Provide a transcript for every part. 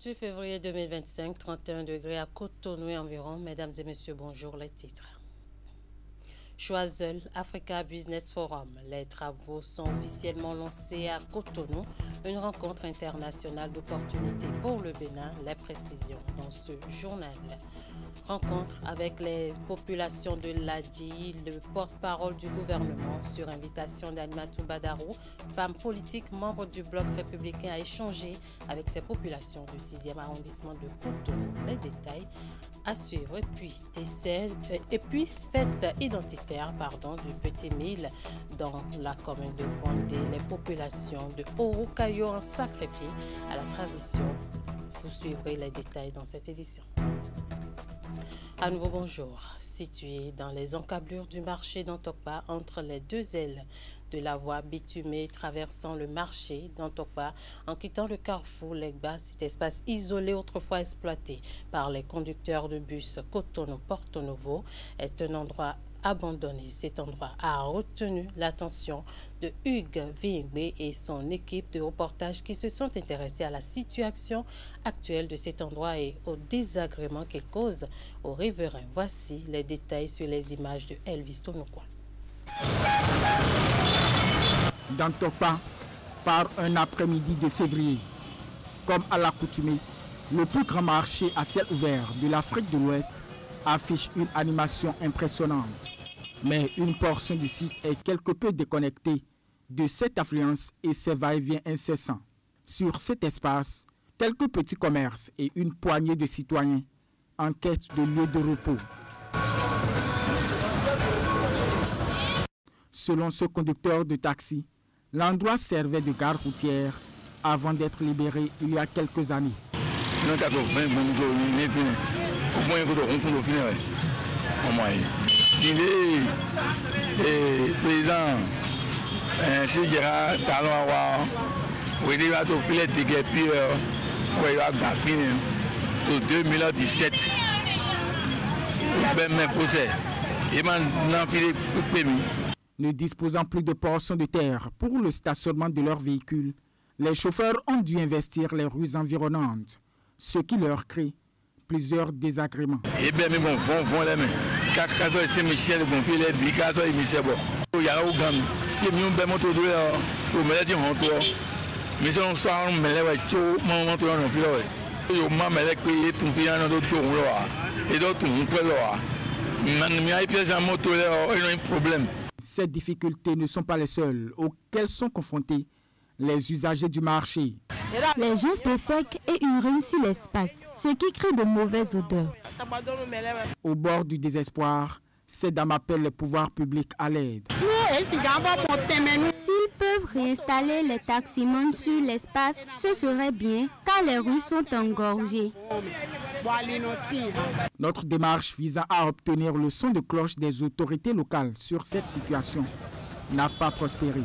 28 février 2025, 31 degrés à Cotonou et environ. Mesdames et messieurs, bonjour, les titres. Choiseul Africa Business Forum. Les travaux sont officiellement lancés à Cotonou, une rencontre internationale d'opportunités pour le Bénin. Les précisions dans ce journal. Rencontre avec les populations de l'Adji, le porte-parole du gouvernement, sur invitation d'Animatou Badarou, femme politique, membre du bloc républicain, a échangé avec ces populations du 6e arrondissement de Cotonou. Les détails à suivre. Et puis fête identitaire du Petit Mille dans la commune de Bondé. Les populations de Orukayo ont sacrifié à la tradition. Vous suivrez les détails dans cette édition. À nouveau bonjour. Situé dans les encablures du marché d'Antokpa, entre les deux ailes de la voie bitumée traversant le marché d'Antokpa, en quittant le carrefour Legba, cet espace isolé autrefois exploité par les conducteurs de bus Cotonou-Porto Novo, est un endroit abandonné. Cet endroit a retenu l'attention de Hugues Vingbe et son équipe de reportage qui se sont intéressés à la situation actuelle de cet endroit et au désagrément qu'il cause aux riverains. Voici les détails sur les images de Elvis Tonokwa. Dans Tokpa, par un après-midi de février, comme à l'accoutumée, le plus grand marché à ciel ouvert de l'Afrique de l'Ouest affiche une animation impressionnante. Mais une portion du site est quelque peu déconnectée de cette affluence et ses va-et-vient incessants. Sur cet espace, quelques petits commerces et une poignée de citoyens en quête de lieux de repos. Selon ce conducteur de taxi, l'endroit servait de gare routière avant d'être libéré il y a quelques années. Ne disposant plus de portions de terre pour le stationnement de leurs véhicules, les chauffeurs ont dû investir les rues environnantes, ce qui leur crée plusieurs désagréments. Ces difficultés ne sont pas les seules auxquelles sont confrontés les usagers du marché. Les gens défèquent et urinent sur l'espace, ce qui crée de mauvaises odeurs. Au bord du désespoir, ces dames appellent les pouvoirs publics à l'aide. S'ils peuvent réinstaller les taximans sur l'espace, ce serait bien, car les rues sont engorgées. Notre démarche visant à obtenir le son de cloche des autorités locales sur cette situation n'a pas prospéré.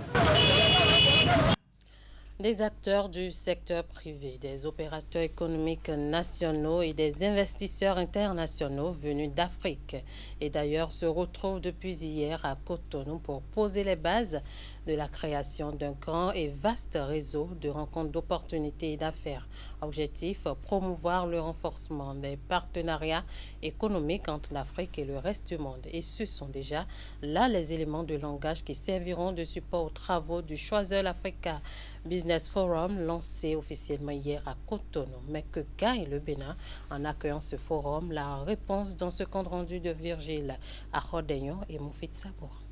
Des acteurs du secteur privé, des opérateurs économiques nationaux et des investisseurs internationaux venus d'Afrique et d'ailleurs se retrouvent depuis hier à Cotonou pour poser les bases de la création d'un grand et vaste réseau de rencontres d'opportunités et d'affaires. Objectif, promouvoir le renforcement des partenariats économiques entre l'Afrique et le reste du monde. Et ce sont déjà là les éléments de langage qui serviront de support aux travaux du Choiseul Africa Business Forum lancé officiellement hier à Cotonou. Mais que gagne le Bénin en accueillant ce forum? La réponse dans ce compte rendu de Virgile Arodeignon et Moufid Sabour.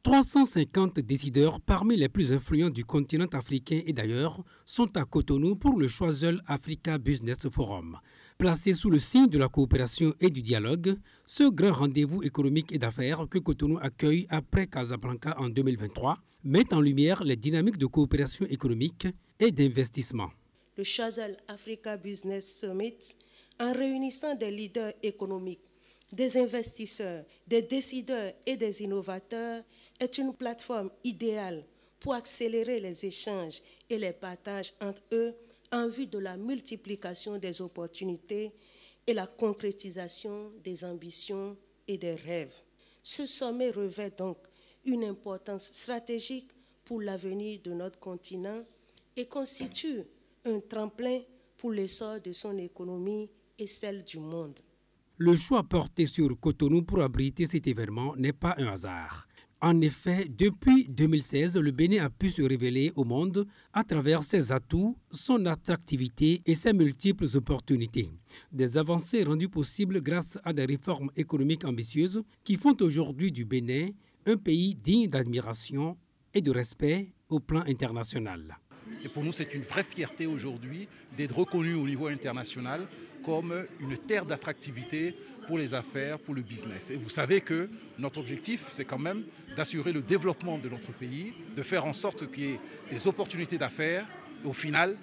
350 décideurs parmi les plus influents du continent africain et d'ailleurs sont à Cotonou pour le Choiseul Africa Business Forum. Placé sous le signe de la coopération et du dialogue, ce grand rendez-vous économique et d'affaires que Cotonou accueille après Casablanca en 2023 met en lumière les dynamiques de coopération économique et d'investissement. Le Choiseul Africa Business Summit, en réunissant des leaders économiques, des investisseurs, des décideurs et des innovateurs, est une plateforme idéale pour accélérer les échanges et les partages entre eux en vue de la multiplication des opportunités et la concrétisation des ambitions et des rêves. Ce sommet revêt donc une importance stratégique pour l'avenir de notre continent et constitue un tremplin pour l'essor de son économie et celle du monde. Le choix porté sur Cotonou pour abriter cet événement n'est pas un hasard. En effet, depuis 2016, le Bénin a pu se révéler au monde à travers ses atouts, son attractivité et ses multiples opportunités. Des avancées rendues possibles grâce à des réformes économiques ambitieuses qui font aujourd'hui du Bénin un pays digne d'admiration et de respect au plan international. Et pour nous, c'est une vraie fierté aujourd'hui d'être reconnu au niveau international comme une terre d'attractivité pour les affaires, pour le business. Et vous savez que notre objectif, c'est quand même d'assurer le développement de notre pays, de faire en sorte qu'il y ait des opportunités d'affaires, au final,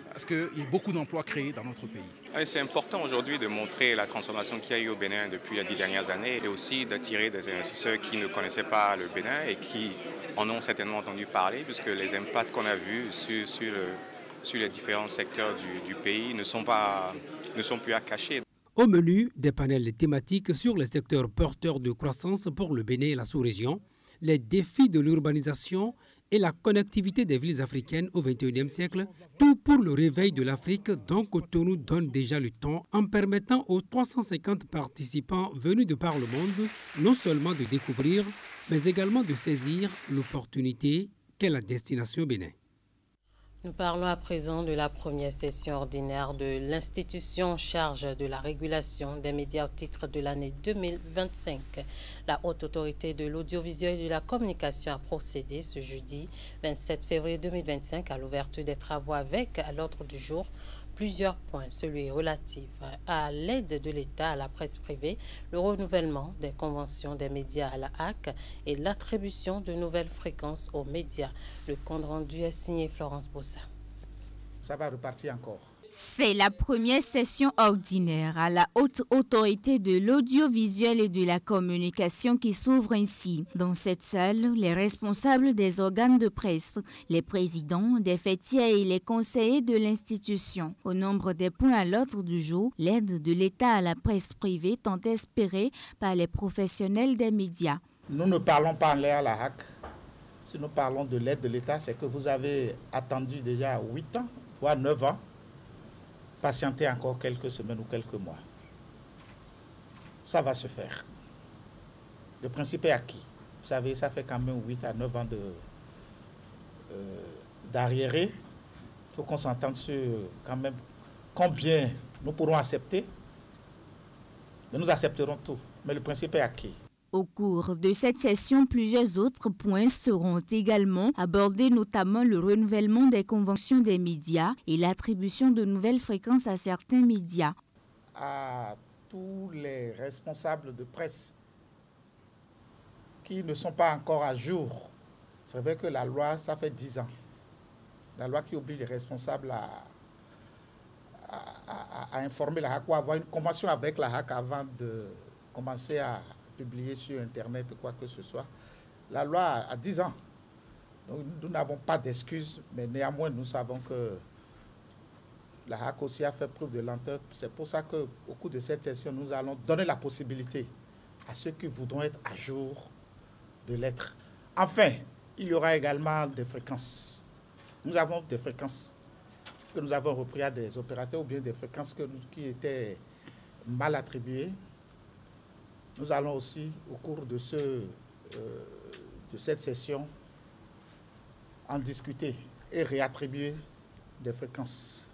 parce qu'il y a beaucoup d'emplois créés dans notre pays. C'est important aujourd'hui de montrer la transformation qu'il y a eu au Bénin depuis les 10 dernières années et aussi d'attirer des investisseurs qui ne connaissaient pas le Bénin et qui en ont certainement entendu parler, puisque les impacts qu'on a vus sur les différents secteurs du pays ne sont plus à cacher. Au menu, des panels thématiques sur les secteurs porteurs de croissance pour le Bénin et la sous-région, les défis de l'urbanisation et la connectivité des villes africaines au XXIe siècle, tout pour le réveil de l'Afrique dont Cotonou donne déjà le ton en permettant aux 350 participants venus de par le monde non seulement de découvrir, mais également de saisir l'opportunité qu'est la destination Bénin. Nous parlons à présent de la première session ordinaire de l'institution en charge de la régulation des médias au titre de l'année 2025. La Haute Autorité de l'audiovisuel et de la communication a procédé ce jeudi 27 février 2025 à l'ouverture des travaux avec à l'ordre du jour plusieurs points, celui relatif à l'aide de l'État à la presse privée, le renouvellement des conventions des médias à la HAC et l'attribution de nouvelles fréquences aux médias. Le compte rendu est signé Florence Bossa. Ça va repartir encore. C'est la première session ordinaire à la Haute Autorité de l'audiovisuel et de la communication qui s'ouvre ainsi. Dans cette salle, les responsables des organes de presse, les présidents, des fêtiers et les conseillers de l'institution. Au nombre des points à l'ordre du jour, l'aide de l'État à la presse privée tant espérée par les professionnels des médias. Nous ne parlons pas en l'air à la HAC. Si nous parlons de l'aide de l'État, c'est que vous avez attendu déjà 8 ans, voire 9 ans. Patienter encore quelques semaines ou quelques mois. Ça va se faire. Le principe est acquis. Vous savez, ça fait quand même 8 à 9 ans d'arriéré. Il faut qu'on s'entende sur quand même combien nous pourrons accepter. Mais nous accepterons tout. Mais le principe est acquis. Au cours de cette session, plusieurs autres points seront également abordés, notamment le renouvellement des conventions des médias et l'attribution de nouvelles fréquences à certains médias. À tous les responsables de presse qui ne sont pas encore à jour, c'est vrai que la loi, ça fait 10 ans. La loi qui oblige les responsables à informer la HAC ou à avoir une convention avec la HAC avant de commencer à publier sur Internet quoi que ce soit. La loi a 10 ans. Donc nous n'avons pas d'excuses, mais néanmoins nous savons que la HAC aussi a fait preuve de lenteur. C'est pour ça qu'au cours de cette session, nous allons donner la possibilité à ceux qui voudront être à jour de l'être. Enfin, il y aura également des fréquences. Nous avons des fréquences que nous avons repris à des opérateurs ou bien des fréquences qui étaient mal attribuées. Nous allons aussi, au cours de cette session, en discuter et réattribuer des fréquences.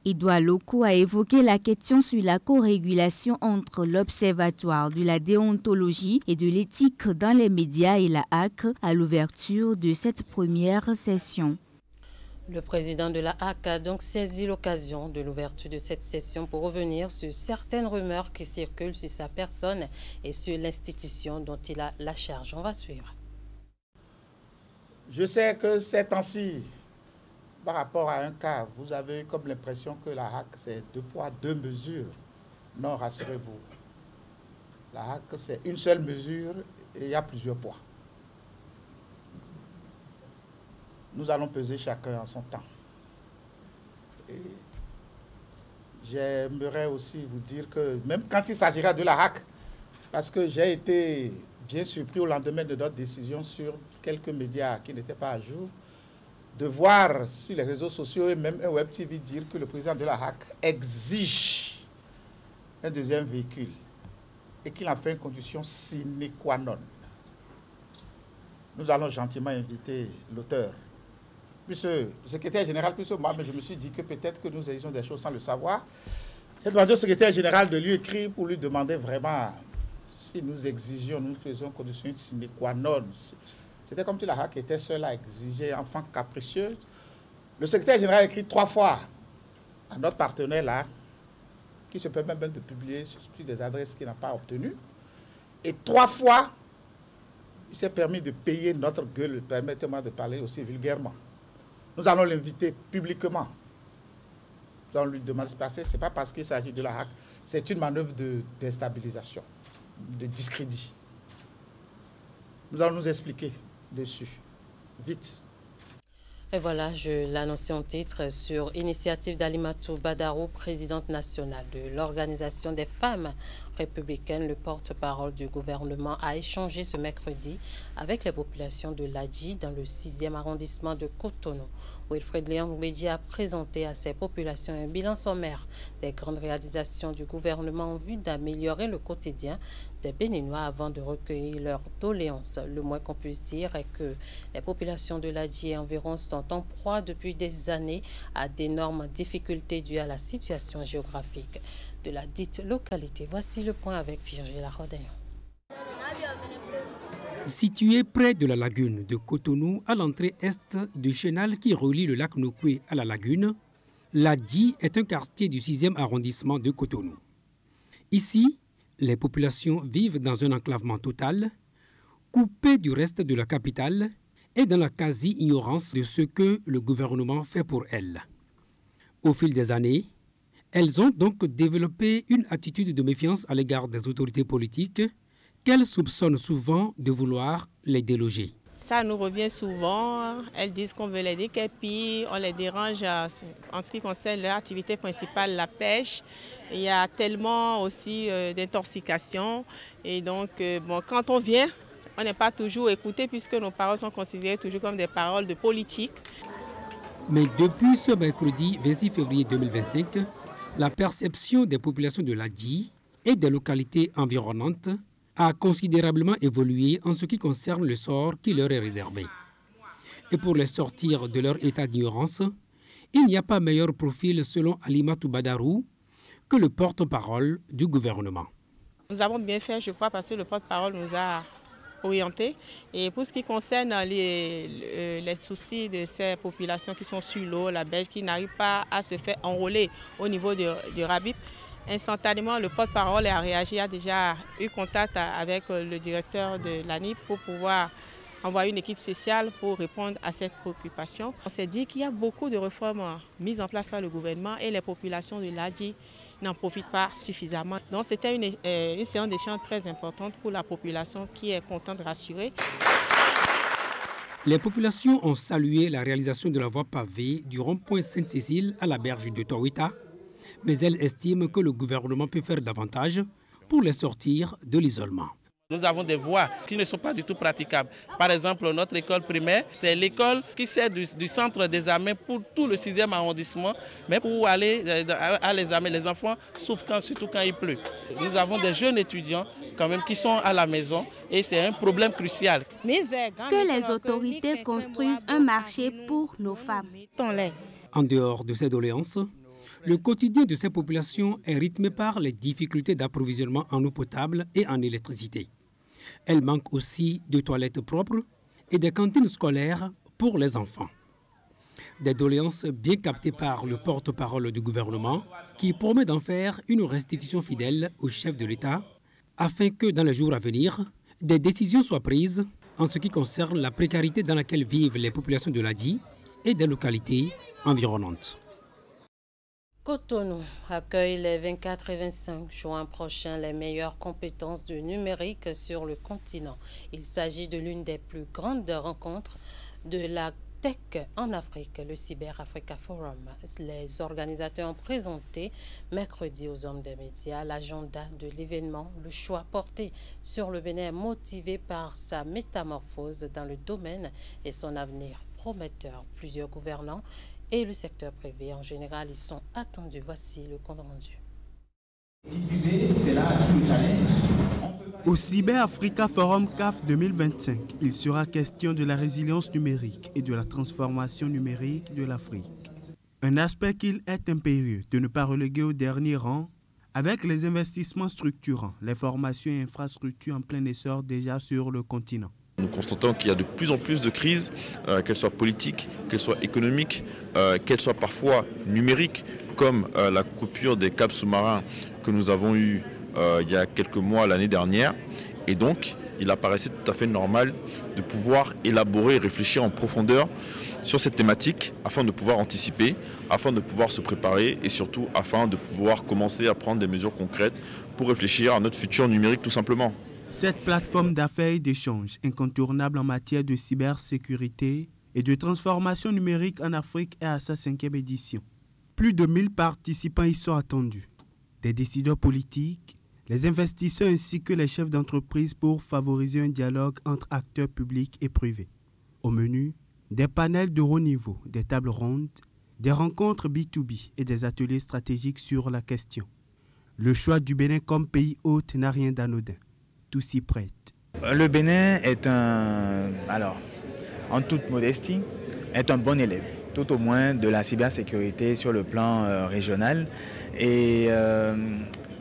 Édouard Loko a évoqué la question sur la co-régulation entre l'Observatoire de la déontologie et de l'éthique dans les médias et la HAC à l'ouverture de cette première session. Le président de la HAC a donc saisi l'occasion de l'ouverture de cette session pour revenir sur certaines rumeurs qui circulent sur sa personne et sur l'institution dont il a la charge. On va suivre. Je sais que ces temps-ci, par rapport à un cas, vous avez comme l'impression que la HAC, c'est 2 poids, 2 mesures. Non, rassurez-vous. La HAC, c'est une seule mesure et il y a plusieurs poids. Nous allons peser chacun en son temps. Et j'aimerais aussi vous dire que même quand il s'agira de la HAC, parce que j'ai été bien surpris au lendemain de notre décision sur quelques médias qui n'étaient pas à jour, de voir sur les réseaux sociaux et même un web TV dire que le président de la HAC exige un deuxième véhicule et qu'il en fait une condition sine qua non. Nous allons gentiment inviter l'auteur. Plus le secrétaire général, plus moi, mais je me suis dit que peut-être que nous ayons des choses sans le savoir. J'ai demandé au secrétaire général de lui écrire pour lui demander vraiment si nous exigeons, nous faisons condition sine qua non. C'était comme si la HAC était seule à exiger, enfant capricieux. Le secrétaire général a écrit 3 fois à notre partenaire là, qui se permet même de publier sur des adresses qu'il n'a pas obtenues. Et 3 fois, il s'est permis de payer notre gueule, permettez-moi de parler aussi vulgairement. Nous allons l'inviter publiquement. Nous allons lui demander de se passer. Ce n'est pas parce qu'il s'agit de la HAC, c'est une manœuvre de déstabilisation, de discrédit. Nous allons nous expliquer dessus. Vite. Et voilà, je l'annonçais en titre sur initiative d'Alimatou Badarou, présidente nationale de l'Organisation des femmes républicaines. Le porte-parole du gouvernement a échangé ce mercredi avec les populations de Ladji dans le 6e arrondissement de Cotonou. Wilfred Léon Bédi a présenté à ces populations un bilan sommaire des grandes réalisations du gouvernement en vue d'améliorer le quotidien des Béninois avant de recueillir leurs doléances. Le moins qu'on puisse dire est que les populations de Ladji et environ sont en proie depuis des années à d'énormes difficultés dues à la situation géographique de la dite localité. Voici le point avec Virgile Rodin. Situé près de la lagune de Cotonou, à l'entrée est du chenal qui relie le lac Nokoué à la lagune, Ladji est un quartier du 6e arrondissement de Cotonou. Ici, les populations vivent dans un enclavement total, coupées du reste de la capitale et dans la quasi-ignorance de ce que le gouvernement fait pour elles. Au fil des années, elles ont donc développé une attitude de méfiance à l'égard des autorités politiques qu'elles soupçonnent souvent de vouloir les déloger. Ça nous revient souvent. Elles disent qu'on veut les décaper, on les dérange en ce qui concerne leur activité principale, la pêche. Il y a tellement aussi d'intoxication. Et donc, quand on vient, on n'est pas toujours écouté puisque nos paroles sont considérées toujours comme des paroles de politique. Mais depuis ce mercredi 26 février 2025, la perception des populations de Ladji et des localités environnantes a considérablement évolué en ce qui concerne le sort qui leur est réservé. Et pour les sortir de leur état d'ignorance, il n'y a pas meilleur profil selon Alimatou Badarou que le porte-parole du gouvernement. Nous avons bien fait, je crois, parce que le porte-parole nous a orientés. Et pour ce qui concerne les soucis de ces populations qui sont sur l'eau, la Belge, qui n'arrivent pas à se faire enrôler au niveau du Rabip, instantanément, le porte-parole a réagi, a déjà eu contact avec le directeur de l'ANIP pour pouvoir envoyer une équipe spéciale pour répondre à cette préoccupation. On s'est dit qu'il y a beaucoup de réformes mises en place par le gouvernement et les populations de Ladji n'en profitent pas suffisamment. Donc c'était une séance d'échange très importante pour la population qui est contente, rassurée. Les populations ont salué la réalisation de la voie pavée du rond-point Sainte-Cécile à la berge de Tawita, mais elles estiment que le gouvernement peut faire davantage pour les sortir de l'isolement. Nous avons des voies qui ne sont pas du tout praticables. Par exemple, notre école primaire, c'est l'école qui sert du centre d'examen pour tout le 6e arrondissement. Mais pour aller à l'examen, les enfants souffrent surtout quand il pleut. Nous avons des jeunes étudiants quand même qui sont à la maison et c'est un problème crucial. Que les autorités construisent un marché pour nos femmes. En dehors de ces doléances, le quotidien de ces populations est rythmé par les difficultés d'approvisionnement en eau potable et en électricité. Elles manquent aussi de toilettes propres et des cantines scolaires pour les enfants. Des doléances bien captées par le porte-parole du gouvernement qui promet d'en faire une restitution fidèle au chef de l'État afin que dans les jours à venir, des décisions soient prises en ce qui concerne la précarité dans laquelle vivent les populations de Ladji et des localités environnantes. Cotonou accueille les 24 et 25 juin prochains les meilleures compétences du numérique sur le continent. Il s'agit de l'une des plus grandes rencontres de la tech en Afrique, le Cyber Africa Forum. Les organisateurs ont présenté mercredi aux hommes des médias l'agenda de l'événement. Le choix porté sur le Bénin est motivé par sa métamorphose dans le domaine et son avenir prometteur. Plusieurs gouvernants et le secteur privé en général y sont attendus. Voici le compte rendu. Diffuser, c'est là tout le challenge. Au Cyber Africa Forum CAF 2025, il sera question de la résilience numérique et de la transformation numérique de l'Afrique. Un aspect qu'il est impérieux de ne pas reléguer au dernier rang, avec les investissements structurants, les formations et infrastructures en plein essor déjà sur le continent. Nous constatons qu'il y a de plus en plus de crises, qu'elles soient politiques, qu'elles soient économiques, qu'elles soient parfois numériques, comme la coupure des câbles sous-marins que nous avons eue il y a quelques mois l'année dernière. Et donc, il apparaissait tout à fait normal de pouvoir élaborer et réfléchir en profondeur sur cette thématique afin de pouvoir anticiper, afin de pouvoir se préparer et surtout afin de pouvoir commencer à prendre des mesures concrètes pour réfléchir à notre futur numérique tout simplement. Cette plateforme d'affaires et d'échange incontournable en matière de cybersécurité et de transformation numérique en Afrique est à sa 5e édition. Plus de 1000 participants y sont attendus. Des décideurs politiques, les investisseurs ainsi que les chefs d'entreprise pour favoriser un dialogue entre acteurs publics et privés. Au menu, des panels de haut niveau, des tables rondes, des rencontres B2B et des ateliers stratégiques sur la question. Le choix du Bénin comme pays hôte n'a rien d'anodin. Tout s'y prête. Le Bénin est en toute modestie, est un bon élève, tout au moins de la cybersécurité sur le plan régional. Et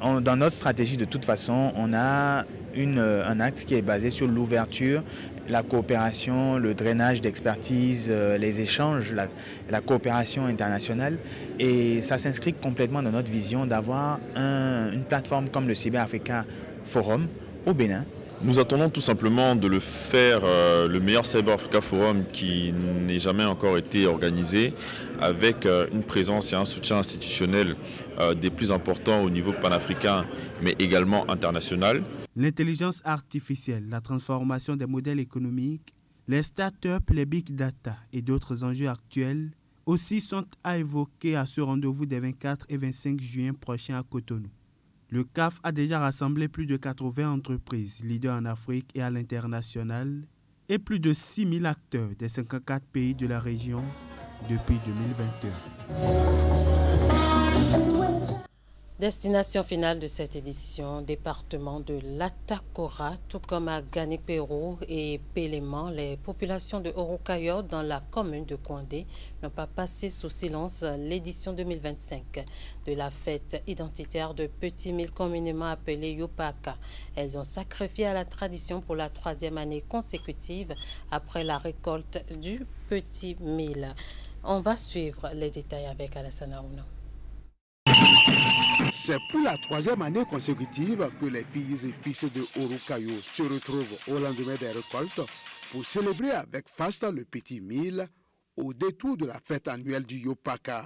dans notre stratégie, de toute façon, on a un axe qui est basé sur l'ouverture, la coopération, le drainage d'expertise, les échanges, la coopération internationale. Et ça s'inscrit complètement dans notre vision d'avoir une plateforme comme le Cyber Africa Forum au Bénin. Nous attendons tout simplement de le faire le meilleur Cyber Africa Forum qui n'ait jamais encore été organisé, avec une présence et un soutien institutionnel des plus importants au niveau panafricain, mais également international. L'intelligence artificielle, la transformation des modèles économiques, les start-up, les big data et d'autres enjeux actuels aussi sont à évoquer à ce rendez-vous des 24 et 25 juin prochains à Cotonou. Le CAF a déjà rassemblé plus de 80 entreprises leaders en Afrique et à l'international et plus de 6000 acteurs des 54 pays de la région depuis 2021. Destination finale de cette édition, département de l'Atakora, tout comme à Ganipero et Péléman, les populations de Orokayo dans la commune de Kouandé n'ont pas passé sous silence l'édition 2025 de la fête identitaire de Petit Mille communément appelée Yopaka. Elles ont sacrifié à la tradition pour la 3e année consécutive après la récolte du Petit Mille. On va suivre les détails avec Alassane Aouna. C'est pour la 3e année consécutive que les filles et fils de Orokayo se retrouvent au lendemain des récoltes pour célébrer avec faste le Petit Mille au détour de la fête annuelle du Yopaka,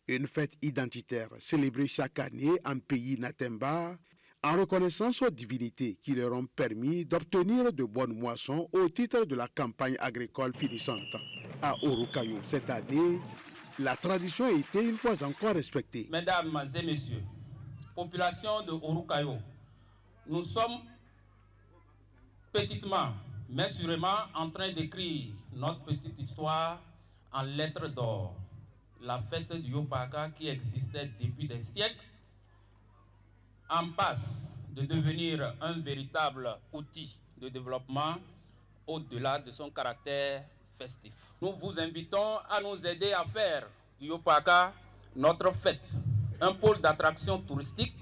une fête identitaire célébrée chaque année en pays Natemba en reconnaissance aux divinités qui leur ont permis d'obtenir de bonnes moissons au titre de la campagne agricole finissante. À Orokayo cette année, la tradition a été une fois encore respectée. Mesdames et messieurs, population de Orokayo, nous sommes petitement, mais sûrement en train d'écrire notre petite histoire en lettres d'or. La fête du Yopaka qui existait depuis des siècles en passe de devenir un véritable outil de développement au-delà de son caractère festif. Nous vous invitons à nous aider à faire du Yopaka notre fête, un pôle d'attraction touristique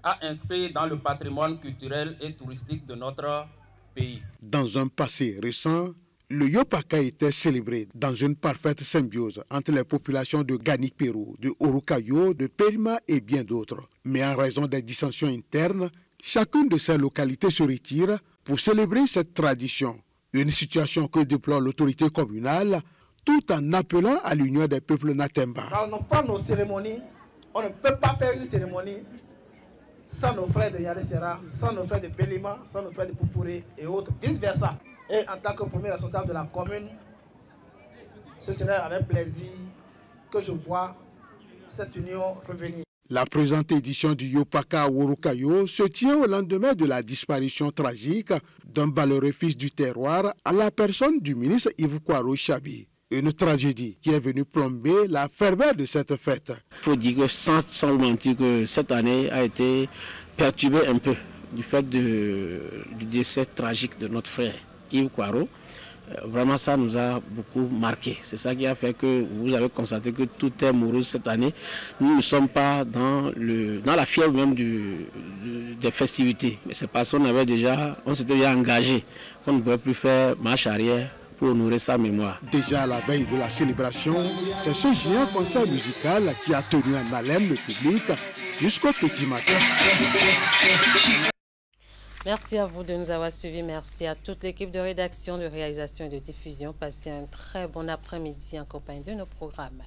à inscrire dans le patrimoine culturel et touristique de notre pays. Dans un passé récent, le Yopaka était célébré dans une parfaite symbiose entre les populations de Ganipero, de Orokayo, de Périma et bien d'autres. Mais en raison des dissensions internes, chacune de ces localités se retire pour célébrer cette tradition. Une situation que déplore l'autorité communale, tout en appelant à l'union des peuples Natemba. Quand on prend nos cérémonies, on ne peut pas faire une cérémonie sans nos frères de Yadesera, sans nos frères de Pélima, sans nos frères de Poupouré et autres, vice-versa. Et en tant que premier responsable de la commune, ce serait avec plaisir que je vois cette union revenir. La présente édition du Yopaka à Orokayo se tient au lendemain de la disparition tragique d'un valeureux fils du terroir à la personne du ministre Yves Kouaro Chabi. Une tragédie qui est venue plomber la ferveur de cette fête. Il faut dire que sans mentir que cette année a été perturbée un peu du fait du décès tragique de notre frère Yves Kouaro. Vraiment, ça nous a beaucoup marqué. C'est ça qui a fait que vous avez constaté que tout est morose cette année. Nous ne sommes pas dans la fièvre même des festivités. Mais c'est parce on s'était déjà engagé qu'on ne pouvait plus faire marche arrière pour honorer sa mémoire. Déjà à la veille de la célébration, c'est ce géant concert musical qui a tenu en haleine le public jusqu'au petit matin. Merci à vous de nous avoir suivis. Merci à toute l'équipe de rédaction, de réalisation et de diffusion. Passez un très bon après-midi en compagnie de nos programmes.